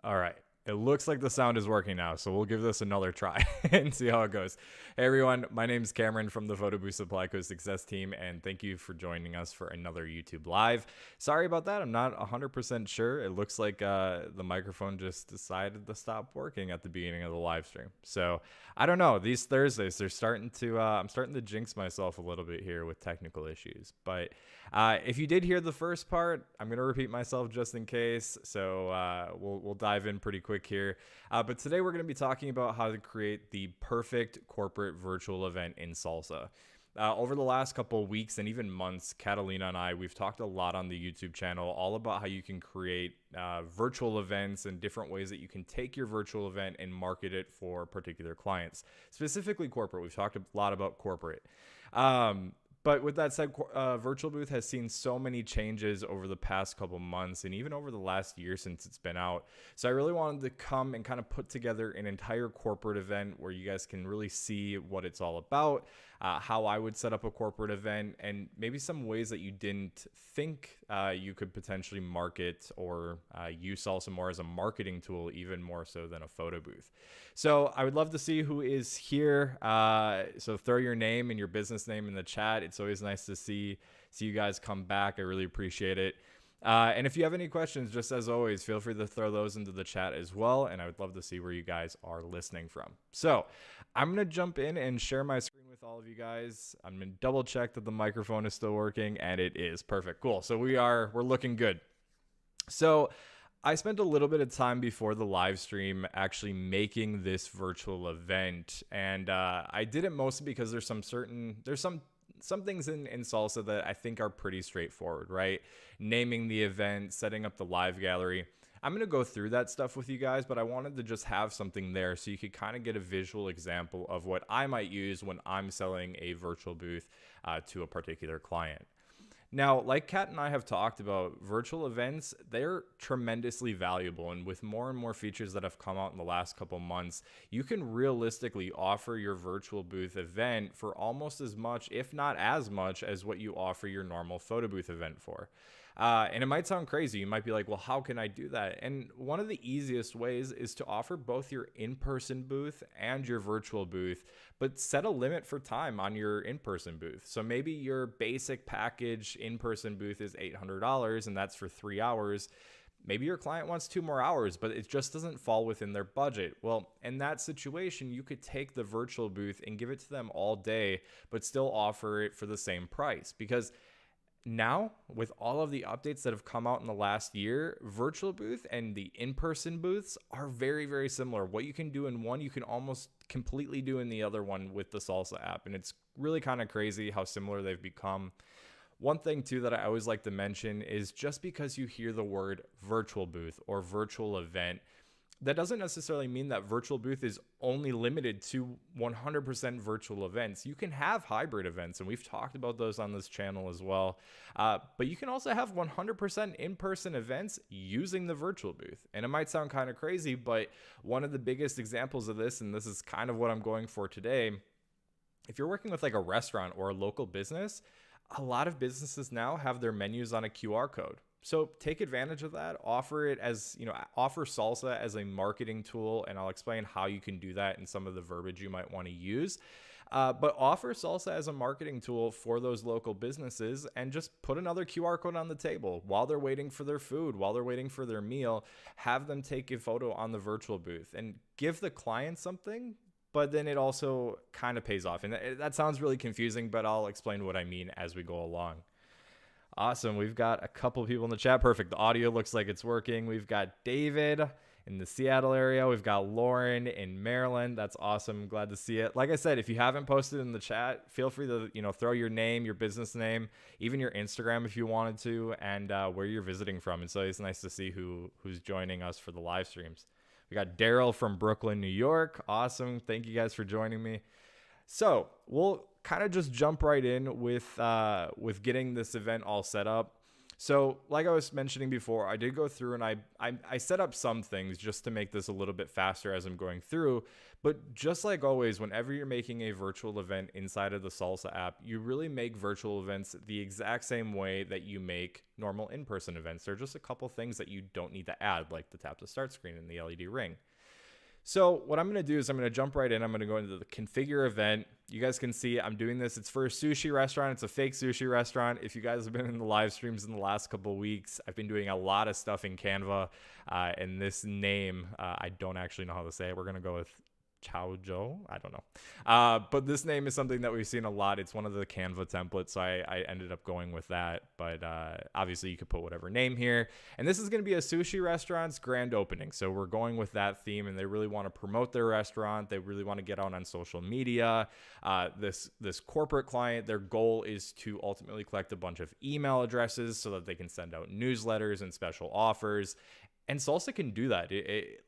All right. It looks like the sound is working now, so we'll give this another try and see how it goes. Hey everyone, my name is Cameron from the Photobooth Supply Co success team, and thank you for joining us for another YouTube Live. Sorry about that, I'm not 100% sure. It looks like the microphone just decided to stop working at the beginning of the live stream. So I don't know. These Thursdays, they're starting to. I'm starting to jinx myself a little bit here with technical issues. But if you did hear the first part, I'm gonna repeat myself just in case. So we'll dive in pretty quick here. But today we're gonna be talking about how to create the perfect corporate virtual event in SALSA. Over the last couple of weeks and even months, Catalina and I, we've talked a lot on the YouTube channel all about how you can create virtual events and different ways that you can take your virtual event and market it for particular clients, specifically corporate. We've talked a lot about corporate. But with that said, Virtual Booth has seen so many changes over the past couple months and even over the last year since it's been out. So I really wanted to come and kind of put together an entire corporate event where you guys can really see what it's all about, how I would set up a corporate event, and maybe some ways that you didn't think you could potentially market or use Salsa more as a marketing tool, even more so than a photo booth. So I would love to see who is here. So throw your name and your business name in the chat. It's always nice to see you guys come back. I really appreciate it. And if you have any questions, just as always, feel free to throw those into the chat as well. And I would love to see where you guys are listening from. So I'm going to jump in and share my screen with all of you guys. I'm going to double check that the microphone is still working, and it is. Perfect. Cool. So we're looking good. So I spent a little bit of time before the live stream actually making this virtual event. And I did it mostly because there's some things in Salsa that I think are pretty straightforward, right? Naming the event, setting up the live gallery. I'm going to go through that stuff with you guys, but I wanted to just have something there so you could kind of get a visual example of what I might use when I'm selling a virtual booth to a particular client. Now, like Kat and I have talked about, virtual events, they're tremendously valuable. And with more and more features that have come out in the last couple months, you can realistically offer your virtual booth event for almost as much, if not as much, as what you offer your normal photo booth event for. And it might sound crazy. You might be like, well, how can I do that? And one of the easiest ways is to offer both your in-person booth and your virtual booth, but set a limit for time on your in-person booth. So maybe your basic package in-person booth is $800 and that's for 3 hours. Maybe your client wants 2 more hours, but it just doesn't fall within their budget. Well, in that situation, you could take the virtual booth and give it to them all day, but still offer it for the same price. Because now, with all of the updates that have come out in the last year, virtual booth and the in-person booths are very, very similar. What you can do in one, you can almost completely do in the other one with the Salsa app. And it's really kind of crazy how similar they've become. One thing too that I always like to mention is just because you hear the word virtual booth or virtual event, that doesn't necessarily mean that virtual booth is only limited to 100% virtual events. You can have hybrid events, and we've talked about those on this channel as well. But you can also have 100% in-person events using the virtual booth. And it might sound kind of crazy, but one of the biggest examples of this, and this is kind of what I'm going for today, if you're working with like a restaurant or a local business, a lot of businesses now have their menus on a QR code. So take advantage of that, offer it as, offer Salsa as a marketing tool, and I'll explain how you can do that and some of the verbiage you might want to use. But offer Salsa as a marketing tool for those local businesses and just put another QR code on the table while they're waiting for their food, while they're waiting for their meal, have them take a photo on the virtual booth and give the client something, but then it also kind of pays off. And that sounds really confusing, but I'll explain what I mean as we go along. Awesome. We've got a couple of people in the chat. Perfect. The audio looks like it's working. We've got David in the Seattle area. We've got Lauren in Maryland. That's awesome. Glad to see it. Like I said, if you haven't posted in the chat, feel free to, throw your name, your business name, even your Instagram if you wanted to, and where you're visiting from. And so it's nice to see who's joining us for the live streams. We got Daryl from Brooklyn, New York. Awesome. Thank you guys for joining me. So we'll kind of just jump right in with getting this event all set up. So like I was mentioning before, I did go through and I set up some things just to make this a little bit faster as I'm going through. But just like always, whenever you're making a virtual event inside of the SALSA app, you really make virtual events the exact same way that you make normal in-person events. There are just a couple things that you don't need to add, like the tap to start screen and the LED ring. So what I'm going to do is I'm going to jump right in. I'm going to go into the configure event. You guys can see I'm doing this. It's for a sushi restaurant. It's a fake sushi restaurant. If you guys have been in the live streams in the last couple of weeks, I've been doing a lot of stuff in Canva. And this name, I don't actually know how to say it. We're going to go with Chow Joe. I don't know. But this name is something that we've seen a lot. It's one of the Canva templates. So I ended up going with that. But obviously you could put whatever name here. And this is going to be a sushi restaurant's grand opening. So we're going with that theme, and they really want to promote their restaurant. They really want to get out on social media. This corporate client, their goal is to ultimately collect a bunch of email addresses so that they can send out newsletters and special offers. And SALSA can do that.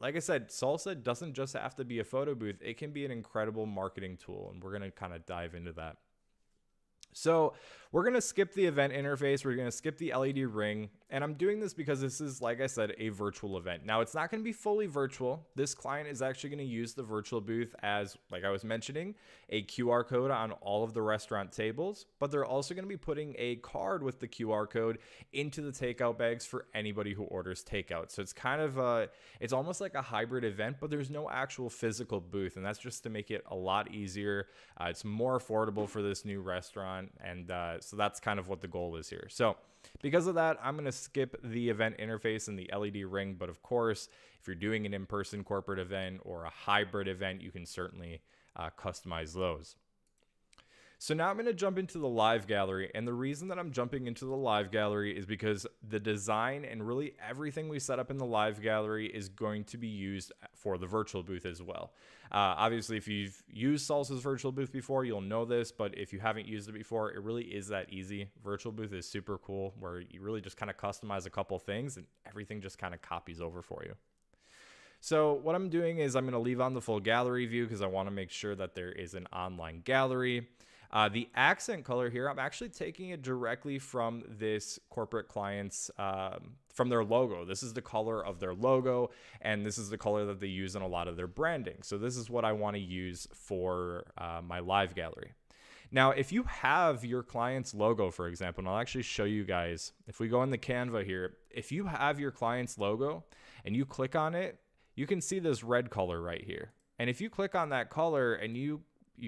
Like I said, SALSA doesn't just have to be a photo booth. It can be an incredible marketing tool, and we're going to kind of dive into that. So we're going to skip the event interface. We're going to skip the LED ring. And I'm doing this because this is, like I said, a virtual event. Now, it's not going to be fully virtual. This client is actually going to use the virtual booth as, like I was mentioning, a QR code on all of the restaurant tables. But they're also going to be putting a card with the QR code into the takeout bags for anybody who orders takeout. So it's kind of it's almost like a hybrid event, but there's no actual physical booth. And that's just to make it a lot easier. It's more affordable for this new restaurant. And so that's kind of what the goal is here. So because of that, I'm going to skip the event interface and the LED ring. But of course, if you're doing an in-person corporate event or a hybrid event, you can certainly customize those. So now I'm going to jump into the live gallery. And the reason that I'm jumping into the live gallery is because the design and really everything we set up in the live gallery is going to be used for the virtual booth as well. Obviously, if you've used SALSA's virtual booth before, you'll know this. But if you haven't used it before, it really is that easy. Virtual booth is super cool, where you really just kind of customize a couple things and everything just kind of copies over for you. So what I'm doing is I'm going to leave on the full gallery view because I want to make sure that there is an online gallery. The accent color here, I'm actually taking it directly from this corporate client's, from their logo. This is the color of their logo, and this is the color that they use in a lot of their branding. So this is what I want to use for my live gallery. Now, if you have your client's logo, for example, and I'll actually show you guys, if we go in the Canva here, if you have your client's logo and you click on it, you can see this red color right here. And if you click on that color and you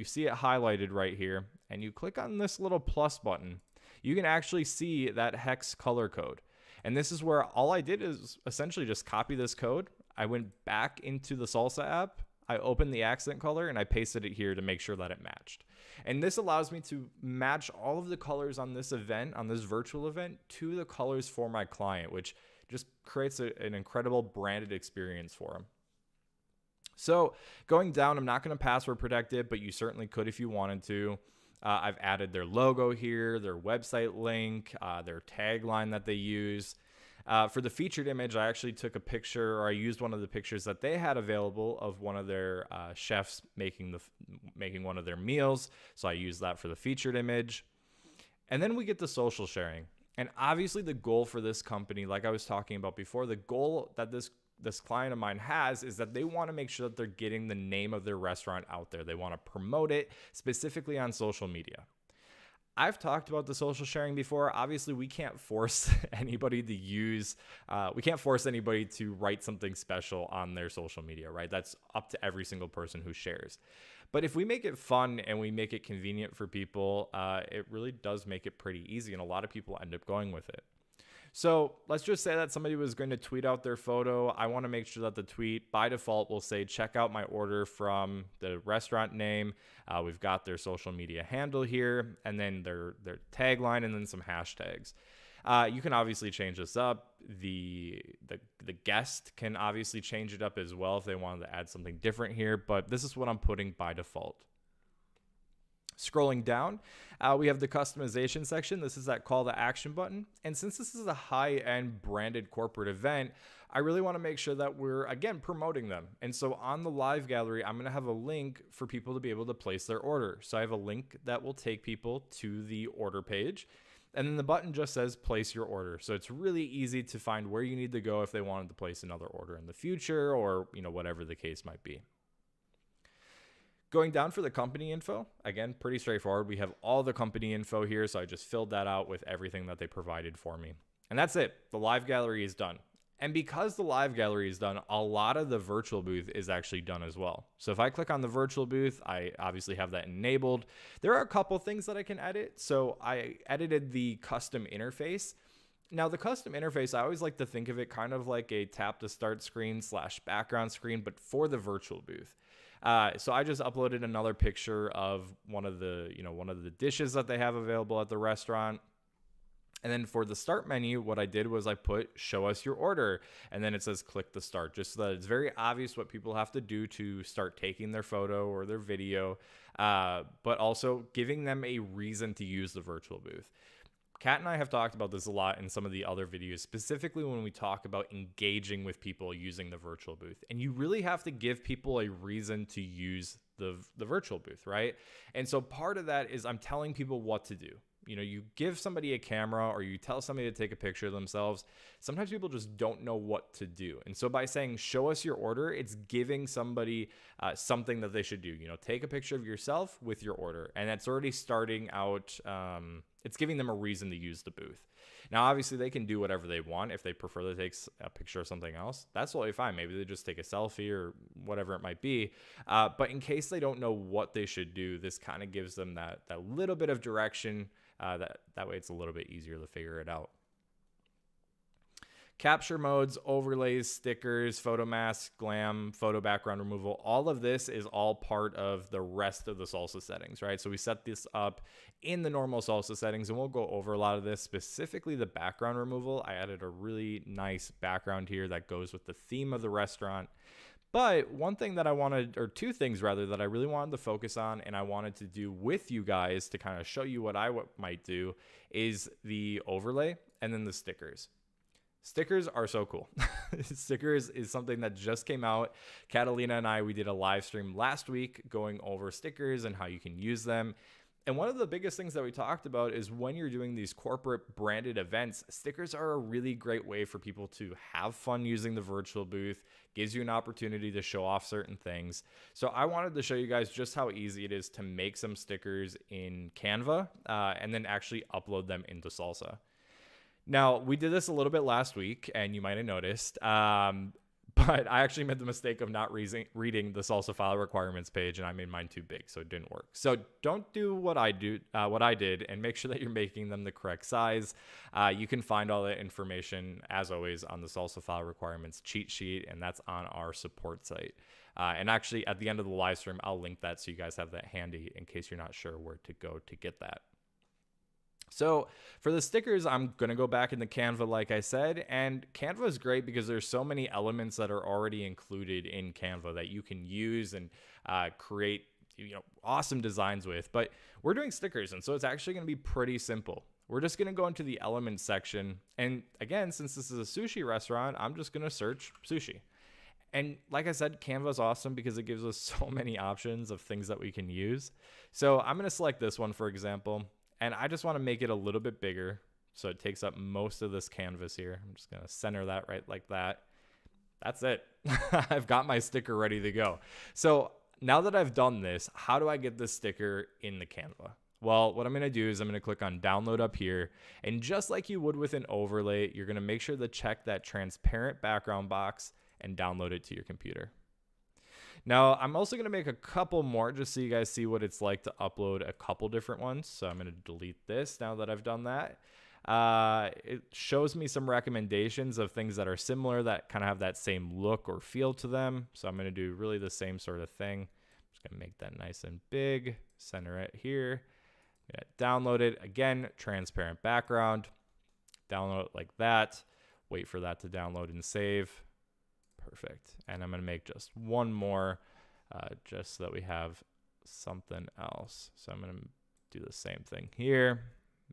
see it highlighted right here, and you click on this little plus button, you can actually see that hex color code. And this is where all I did is essentially just copy this code. I went back into the SALSA app, I opened the accent color, and I pasted it here to make sure that it matched. And this allows me to match all of the colors on this event, on this virtual event, to the colors for my client, which just creates an incredible branded experience for them. So going down, I'm not going to password protect it, but you certainly could if you wanted to. I've added their logo here, their website link, their tagline that they use. For the featured image, I actually took a picture, or I used one of the pictures that they had available of one of their chefs making one of their meals. So I used that for the featured image. And then we get the social sharing. And obviously the goal for this company, like I was talking about before, the goal that this client of mine has is that they want to make sure that they're getting the name of their restaurant out there. They want to promote it specifically on social media. I've talked about the social sharing before. Obviously, we can't force anybody to write something special on their social media, right? That's up to every single person who shares. But if we make it fun and we make it convenient for people, it really does make it pretty easy. And a lot of people end up going with it. So let's just say that somebody was going to tweet out their photo. I want to make sure that the tweet by default will say, check out my order from the restaurant name. We've got their social media handle here, and then their tagline, and then some hashtags. You can obviously change this up. The guest can obviously change it up as well if they wanted to add something different here, but this is what I'm putting by default. Scrolling down, we have the customization section. This is that call to action button. And since this is a high-end branded corporate event, I really want to make sure that we're, again, promoting them. And so on the live gallery, I'm going to have a link for people to be able to place their order. So I have a link that will take people to the order page. And then the button just says place your order. So it's really easy to find where you need to go if they wanted to place another order in the future, or, whatever the case might be. Going down for the company info, again, pretty straightforward. We have all the company info here, so I just filled that out with everything that they provided for me. And that's it. The live gallery is done. And because the live gallery is done, a lot of the virtual booth is actually done as well. So if I click on the virtual booth, I obviously have that enabled. There are a couple things that I can edit. So I edited the custom interface. Now, the custom interface, I always like to think of it kind of like a tap to start screen / background screen, but for the virtual booth. So I just uploaded another picture of one of the dishes that they have available at the restaurant. And then for the start menu, what I did was I put show us your order, and then it says click the start, just so that it's very obvious what people have to do to start taking their photo or their video, but also giving them a reason to use the virtual booth. Kat and I have talked about this a lot in some of the other videos, specifically when we talk about engaging with people using the virtual booth. And you really have to give people a reason to use the virtual booth, right? And so part of that is I'm telling people what to do. You give somebody a camera or you tell somebody to take a picture of themselves. Sometimes people just don't know what to do. And so by saying, show us your order, it's giving somebody something that they should do. Take a picture of yourself with your order. And that's already starting out. It's giving them a reason to use the booth. Now, obviously, they can do whatever they want. If they prefer to take a picture of something else, that's totally fine. Maybe they just take a selfie or whatever it might be. But in case they don't know what they should do, this kind of gives them that little bit of direction. That way it's a little bit easier to figure it out. Capture modes, overlays, stickers, photo mask, glam, photo background removal. All of this is all part of the rest of the SALSA settings, right? So we set this up in the normal SALSA settings, and we'll go over a lot of this, specifically the background removal. I added a really nice background here that goes with the theme of the restaurant. But one thing that I wanted, or two things rather, that I really wanted to focus on and I wanted to do with you guys to kind of show you what I might do is the overlay and then the stickers. Stickers are so cool. Stickers is something that just came out. Catalina and I, we did a live stream last week going over stickers and how you can use them. And one of the biggest things that we talked about is when you're doing these corporate branded events, stickers are a really great way for people to have fun using the virtual booth, gives you an opportunity to show off certain things. So I wanted to show you guys just how easy it is to make some stickers in Canva and then actually upload them into SALSA. Now, we did this a little bit last week, and you might have noticed, but I actually made the mistake of not reading the SALSA file requirements page, and I made mine too big, so it didn't work. So don't do what I did, and make sure that you're making them the correct size. You can find all that information, as always, on the SALSA file requirements cheat sheet, and that's on our support site. And actually, at the end of the live stream, I'll link that so you guys have that handy in case you're not sure where to go to get that. So for the stickers, I'm going to go back into Canva, like I said, and Canva is great because there's so many elements that are already included in Canva that you can use and create awesome designs with. But we're doing stickers, and so it's actually going to be pretty simple. We're just going to go into the elements section. And again, since this is a sushi restaurant, I'm just going to search sushi. And like I said, Canva is awesome because it gives us so many options of things that we can use. So I'm going to select this one, for example. And I just want to make it a little bit bigger so it takes up most of this canvas here. I'm just going to center that right like that. That's it. I've got my sticker ready to go. So now that I've done this, how do I get this sticker in the Canva? Well, what I'm going to do is I'm going to click on download up here. And just like you would with an overlay, you're going to make sure to check that transparent background box and download it to your computer. Now, I'm also going to make a couple more just so you guys see what it's like to upload a couple different ones. So I'm going to delete this now that I've done that. It shows me some recommendations of things that are similar that kind of have that same look or feel to them. So I'm going to do really the same sort of thing. I'm just going to make that nice and big, center it here. Download it. Again, transparent background. Download it like that. Wait for that to download and save. Perfect. And I'm going to make just one more just so that we have something else. So I'm going to do the same thing here.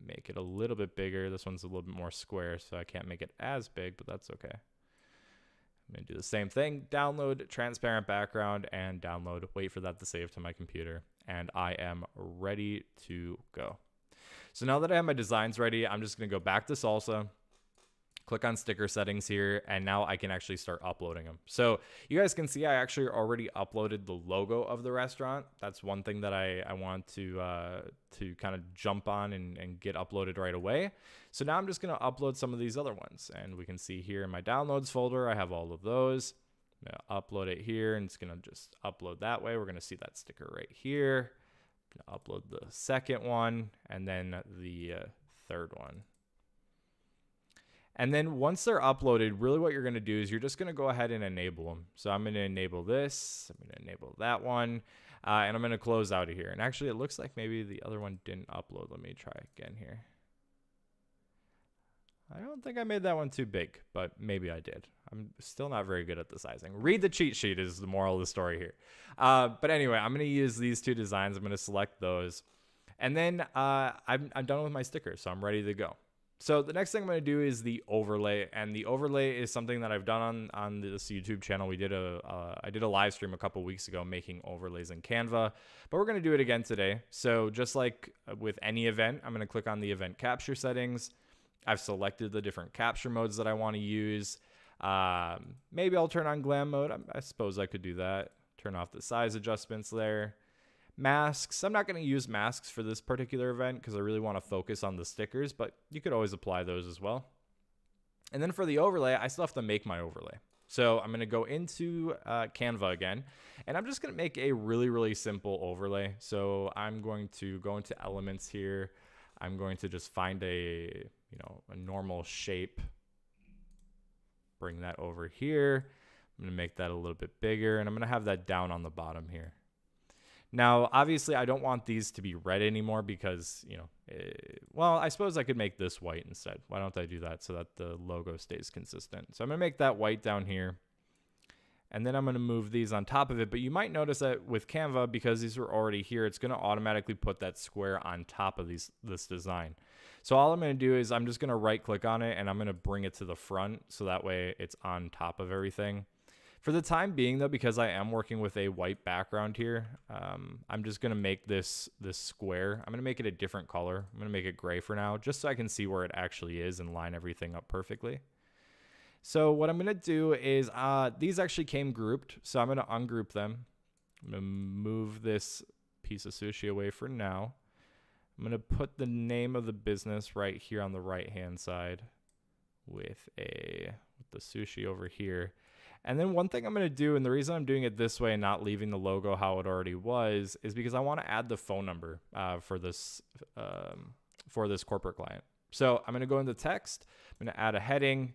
Make it a little bit bigger. This one's a little bit more square, so I can't make it as big, but that's okay. I'm going to do the same thing. Download transparent background and download. Wait for that to save to my computer. And I am ready to go. So now that I have my designs ready, I'm just going to go back to SALSA, click on sticker settings here, and now I can actually start uploading them. So you guys can see I actually already uploaded the logo of the restaurant. That's one thing that I want to kind of jump on and get uploaded right away. So now I'm just going to upload some of these other ones, and we can see here in my downloads folder, I have all of those. I'm going to upload it here, and it's going to just upload that way. We're going to see that sticker right here. I'm going to upload the second one, and then the third one. And then once they're uploaded, really what you're going to do is you're just going to go ahead and enable them. So I'm going to enable this. I'm going to enable that one. And I'm going to close out of here. And actually, it looks like maybe the other one didn't upload. Let me try again here. I don't think I made that one too big, but maybe I did. I'm still not very good at the sizing. Read the cheat sheet is the moral of the story here. But anyway, I'm going to use these two designs. I'm going to select those. And then I'm done with my stickers, so I'm ready to go. So the next thing I'm going to do is the overlay, and the overlay is something that I've done on this YouTube channel. I did a live stream a couple weeks ago making overlays in Canva, but we're going to do it again today. So just like with any event, I'm going to click on the event capture settings. I've selected the different capture modes that I want to use. Maybe I'll turn on glam mode. I suppose I could do that. Turn off the size adjustments there. Masks. I'm not going to use masks for this particular event because I really want to focus on the stickers, but you could always apply those as well. And then for the overlay, I still have to make my overlay. So I'm going to go into Canva again, and I'm just going to make a really, really simple overlay. So I'm going to go into elements here. I'm going to just find a normal shape. Bring that over here. I'm going to make that a little bit bigger, and I'm going to have that down on the bottom here. Now, obviously, I don't want these to be red anymore because, well, I suppose I could make this white instead. Why don't I do that so that the logo stays consistent? So I'm going to make that white down here. And then I'm going to move these on top of it. But you might notice that with Canva, because these were already here, it's going to automatically put that square on top of this design. So all I'm going to do is I'm just going to right click on it, and I'm going to bring it to the front so that way it's on top of everything. For the time being, though, because I am working with a white background here, I'm just going to make this square. I'm going to make it a different color. I'm going to make it gray for now, just so I can see where it actually is and line everything up perfectly. So what I'm going to do is these actually came grouped, so I'm going to ungroup them. I'm going to move this piece of sushi away for now. I'm going to put the name of the business right here on the right-hand side with the sushi over here. And then one thing I'm going to do, and the reason I'm doing it this way and not leaving the logo how it already was, is because I want to add the phone number for this corporate client. So I'm going to go into text. I'm going to add a heading.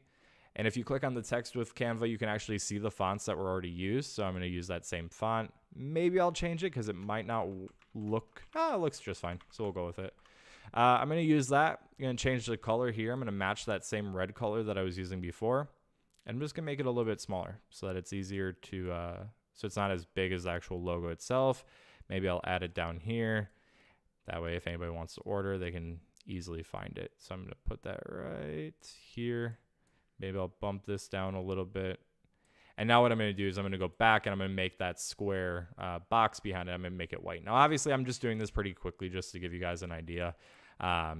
And if you click on the text with Canva, you can actually see the fonts that were already used. So I'm going to use that same font. Maybe I'll change it because it might not look, it looks just fine. So we'll go with it. I'm going to use that. I'm going to change the color here. I'm going to match that same red color that I was using before. I'm just going to make it a little bit smaller so that it's easier to, so it's not as big as the actual logo itself. Maybe I'll add it down here. That way, if anybody wants to order, they can easily find it. So I'm going to put that right here. Maybe I'll bump this down a little bit. And now what I'm going to do is I'm going to go back and I'm going to make that square box behind it. I'm going to make it white. Now, obviously, I'm just doing this pretty quickly just to give you guys an idea. I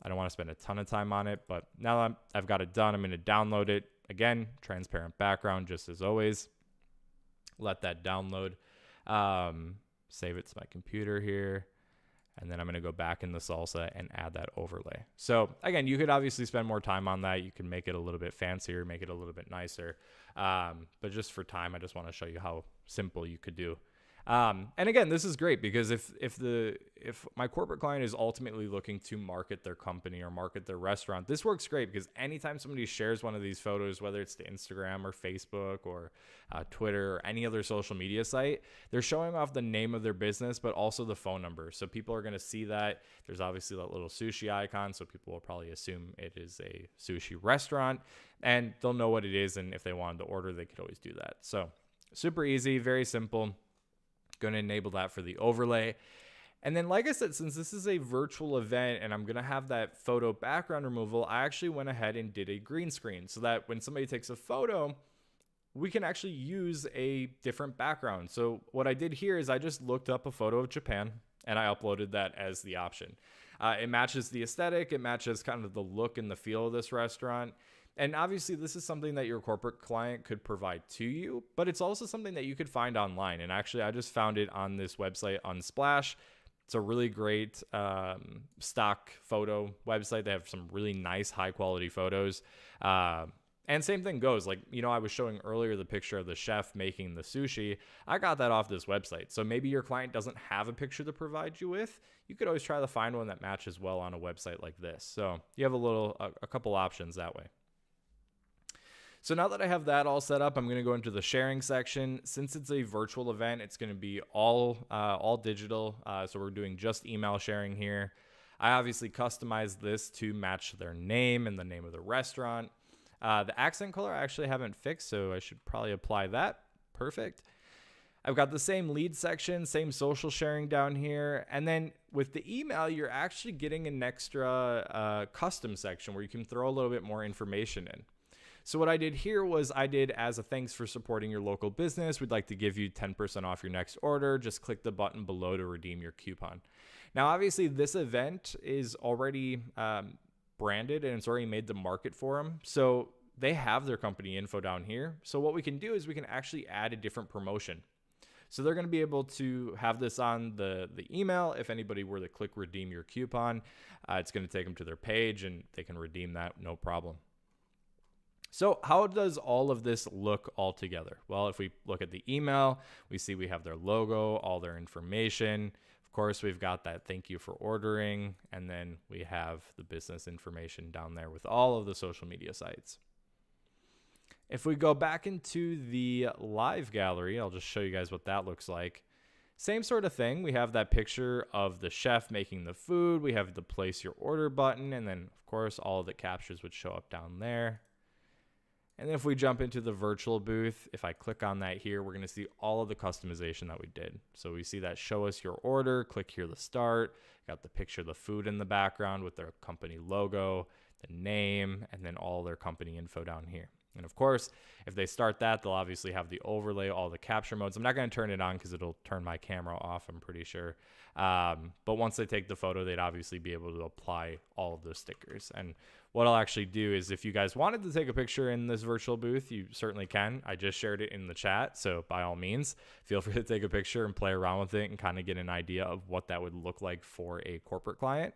don't want to spend a ton of time on it, but now that I've got it done, I'm going to download it. Again, transparent background, just as always. Let that download. Save it to my computer here. And then I'm going to go back in the SALSA and add that overlay. So again, you could obviously spend more time on that. You can make it a little bit fancier, make it a little bit nicer. But just for time, I just want to show you how simple you could do. And again, this is great because if my corporate client is ultimately looking to market their company or market their restaurant, this works great because anytime somebody shares one of these photos, whether it's to Instagram or Facebook or Twitter or any other social media site, they're showing off the name of their business, but also the phone number. So people are going to see that. There's obviously that little sushi icon. So people will probably assume it is a sushi restaurant and they'll know what it is. And if they wanted to order, they could always do that. So super easy, very simple. Going to enable that for the overlay. And then, like I said, since this is a virtual event and I'm going to have that photo background removal, I actually went ahead and did a green screen so that when somebody takes a photo, we can actually use a different background. So what I did here is I just looked up a photo of Japan and I uploaded that as the option. It matches the aesthetic. It matches kind of the look and the feel of this restaurant. And obviously, this is something that your corporate client could provide to you, but it's also something that you could find online. And actually, I just found it on this website, Unsplash. It's a really great stock photo website. They have some really nice, high quality photos. And same thing goes, like, I was showing earlier the picture of the chef making the sushi. I got that off this website. So maybe your client doesn't have a picture to provide you with. You could always try to find one that matches well on a website like this. So you have a couple options that way. So now that I have that all set up, I'm going to go into the sharing section. Since it's a virtual event, it's going to be all digital. So we're doing just email sharing here. I obviously customized this to match their name and the name of the restaurant. The accent color I actually haven't fixed, so I should probably apply that. Perfect. I've got the same lead section, same social sharing down here. And then with the email, you're actually getting an extra custom section where you can throw a little bit more information in. So what I did here was as a thanks for supporting your local business, we'd like to give you 10% off your next order. Just click the button below to redeem your coupon. Now, obviously, this event is already branded and it's already made the market for them. So they have their company info down here. So what we can do is we can actually add a different promotion. So they're going to be able to have this on the email. If anybody were to click redeem your coupon, it's going to take them to their page and they can redeem that, no problem. So how does all of this look all together? Well, if we look at the email, we see we have their logo, all their information. Of course, we've got that thank you for ordering, and then we have the business information down there with all of the social media sites. If we go back into the live gallery, I'll just show you guys what that looks like. Same sort of thing. We have that picture of the chef making the food. We have the place your order button, and then, of course, all of the captures would show up down there. And then if we jump into the virtual booth, if I click on that here, we're going to see all of the customization that we did. So we see that show us your order, click here to start, got the picture of the food in the background with their company logo, the name, and then all their company info down here. And of course, if they start that, they'll obviously have the overlay, all the capture modes. I'm not going to turn it on because it'll turn my camera off, I'm pretty sure. But once they take the photo, they'd obviously be able to apply all of those stickers. And what I'll actually do is if you guys wanted to take a picture in this virtual booth, you certainly can. I just shared it in the chat. So by all means, feel free to take a picture and play around with it and kind of get an idea of what that would look like for a corporate client.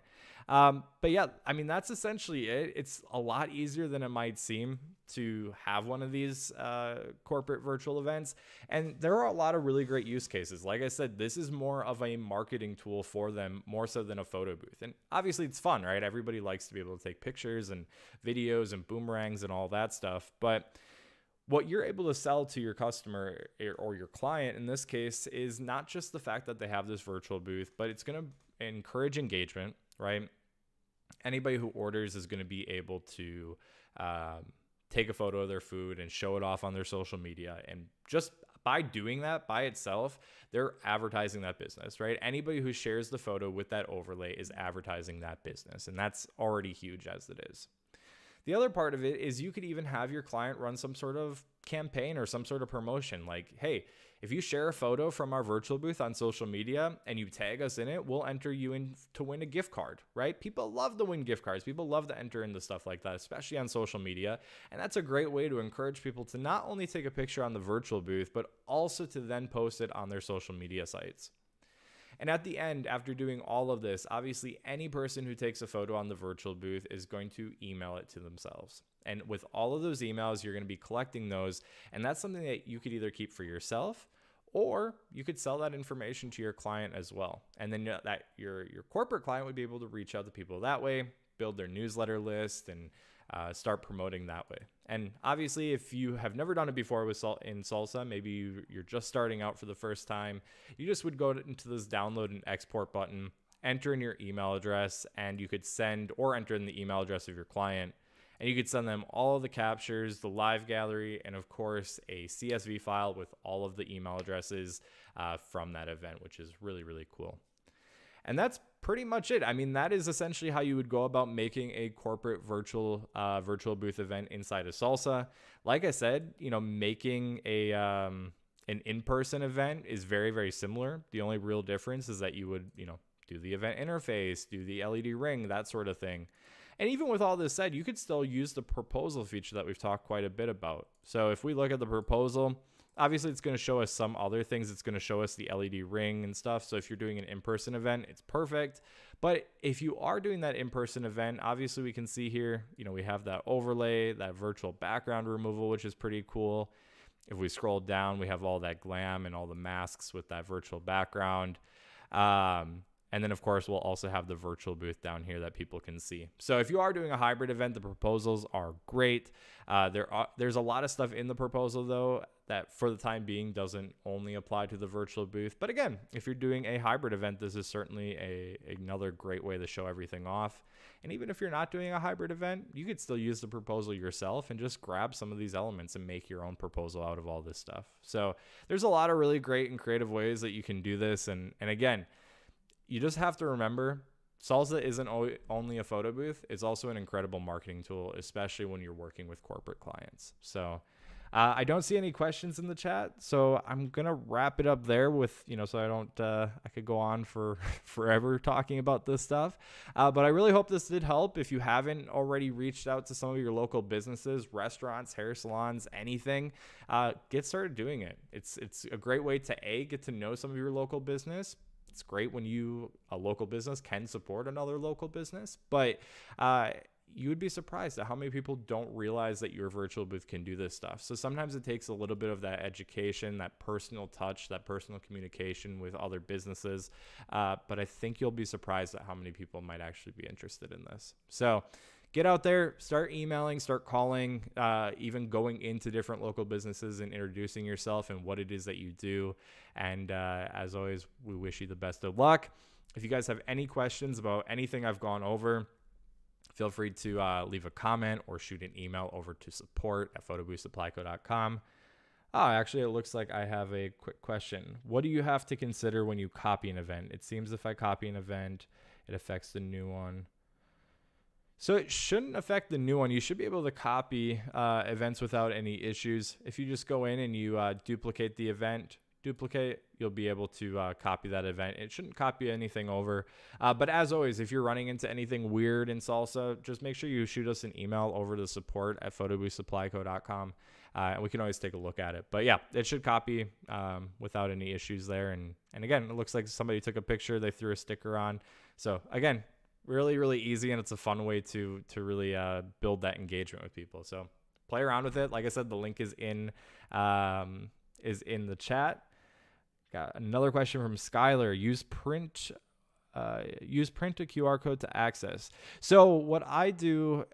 But yeah, I mean, that's essentially it. It's a lot easier than it might seem to have one of these corporate virtual events. And there are a lot of really great use cases. Like I said, this is more of a marketing tool for them, more so than a photo booth. And obviously it's fun, right? Everybody likes to be able to take pictures and videos and boomerangs and all that stuff. But what you're able to sell to your customer or your client in this case is not just the fact that they have this virtual booth, but it's going to encourage engagement, right? Anybody who orders is going to be able to take a photo of their food and show it off on their social media. And just by doing that by itself, they're advertising that business, right? Anybody who shares the photo with that overlay is advertising that business. And that's already huge as it is. The other part of it is you could even have your client run some sort of campaign or some sort of promotion. Like, hey, if you share a photo from our virtual booth on social media and you tag us in it, we'll enter you in to win a gift card, right? People love to win gift cards. People love to enter into stuff like that, especially on social media. And that's a great way to encourage people to not only take a picture on the virtual booth, but also to then post it on their social media sites. And at the end, after doing all of this, obviously any person who takes a photo on the virtual booth is going to email it to themselves. And with all of those emails, you're going to be collecting those. And that's something that you could either keep for yourself or you could sell that information to your client as well. And then that your corporate client would be able to reach out to people that way, build their newsletter list, and start promoting that way. And obviously, if you have never done it before in SALSA, maybe you're just starting out for the first time, you just would go into this download and export button, enter in your email address, and you could send or enter in the email address of your client. And you could send them all of the captures, the live gallery, and of course, a CSV file with all of the email addresses from that event, which is really, really cool. And that's pretty much it. I mean, that is essentially how you would go about making a corporate virtual booth event inside of SALSA. Like I said, making an in-person event is very, very similar. The only real difference is that you would, do the event interface, do the LED ring, that sort of thing. And even with all this said, you could still use the proposal feature that we've talked quite a bit about. So if we look at the proposal, obviously it's going to show us some other things. It's going to show us the LED ring and stuff. So if you're doing an in-person event, it's perfect. But if you are doing that in-person event, obviously we can see here, we have that overlay, that virtual background removal, which is pretty cool. If we scroll down, we have all that glam and all the masks with that virtual background. And then, of course, we'll also have the virtual booth down here that people can see. So if you are doing a hybrid event, the proposals are great. There's a lot of stuff in the proposal, though, that for the time being doesn't only apply to the virtual booth. But again, if you're doing a hybrid event, this is certainly another great way to show everything off. And even if you're not doing a hybrid event, you could still use the proposal yourself and just grab some of these elements and make your own proposal out of all this stuff. So there's a lot of really great and creative ways that you can do this. And again, you just have to remember, SALSA isn't only a photo booth. It's also an incredible marketing tool, especially when you're working with corporate clients. So I don't see any questions in the chat, so I'm going to wrap it up there with, so I could go on for forever talking about this stuff. But I really hope this did help. If you haven't already reached out to some of your local businesses, restaurants, hair salons, anything, get started doing it. It's a great way to get to know some of your local business. It's great when a local business can support another local business, but you would be surprised at how many people don't realize that your virtual booth can do this stuff. So sometimes it takes a little bit of that education, that personal touch, that personal communication with other businesses. But I think you'll be surprised at how many people might actually be interested in this. So get out there, start emailing, start calling, even going into different local businesses and introducing yourself and what it is that you do. And as always, we wish you the best of luck. If you guys have any questions about anything I've gone over, feel free to leave a comment or shoot an email over to support@photoboothsupplyco.com. Actually, it looks like I have a quick question. What do you have to consider when you copy an event? It seems if I copy an event, it affects the new one. So it shouldn't affect the new one. You should be able to copy events without any issues. If you just go in and you duplicate the event, you'll be able to copy that event. It shouldn't copy anything over. But as always, if you're running into anything weird in SALSA, just make sure you shoot us an email over to support@photoboothsupplyco.com. And we can always take a look at it. But yeah, it should copy without any issues there. And again, it looks like somebody took a picture, they threw a sticker on. So again, really, really easy, and it's a fun way to really build that engagement with people. So play around with it. Like I said, the link is in the chat. Got another question from Skylar. Use print a QR code to access. So what I do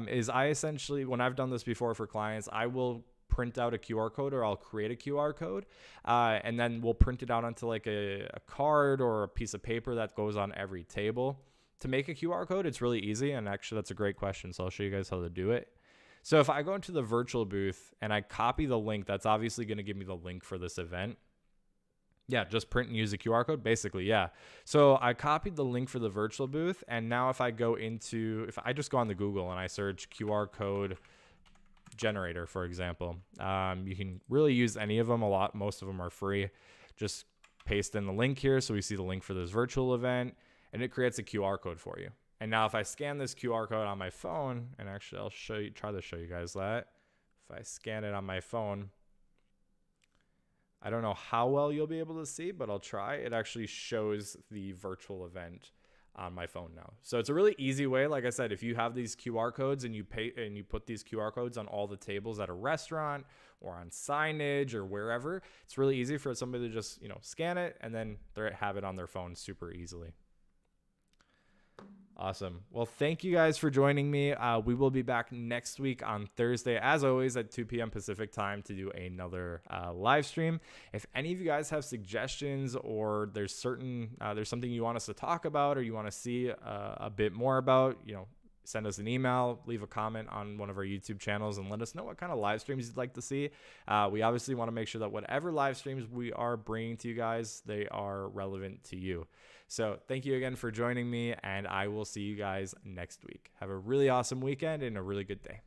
is I essentially, when I've done this before for clients, I will print out a QR code, or I'll create a QR code, and then we'll print it out onto like a card or a piece of paper that goes on every table. To make a QR code, it's really easy, and actually that's a great question, so I'll show you guys how to do it. So if I go into the virtual booth and I copy the link, that's obviously going to give me the link for this event. Yeah, just print and use a QR code, basically, yeah. So I copied the link for the virtual booth, and now if I just go on the Google and I search QR code generator, for example, you can really use any of them. Most of them are free. Just paste in the link here, so we see the link for this virtual event, and it creates a QR code for you. And now if I scan this QR code on my phone, and actually I'll try to show you guys that. If I scan it on my phone, I don't know how well you'll be able to see, but I'll try. It actually shows the virtual event on my phone now. So it's a really easy way. Like I said, if you have these QR codes and you put these QR codes on all the tables at a restaurant or on signage or wherever, it's really easy for somebody to just, scan it and then they have it on their phone super easily. Awesome. Well, thank you guys for joining me. We will be back next week on Thursday, as always, at 2 p.m. Pacific time to do another live stream. If any of you guys have suggestions, or there's something you want us to talk about or you want to see a bit more about, send us an email, leave a comment on one of our YouTube channels, and let us know what kind of live streams you'd like to see. We obviously want to make sure that whatever live streams we are bringing to you guys, they are relevant to you. So thank you again for joining me, and I will see you guys next week. Have a really awesome weekend and a really good day.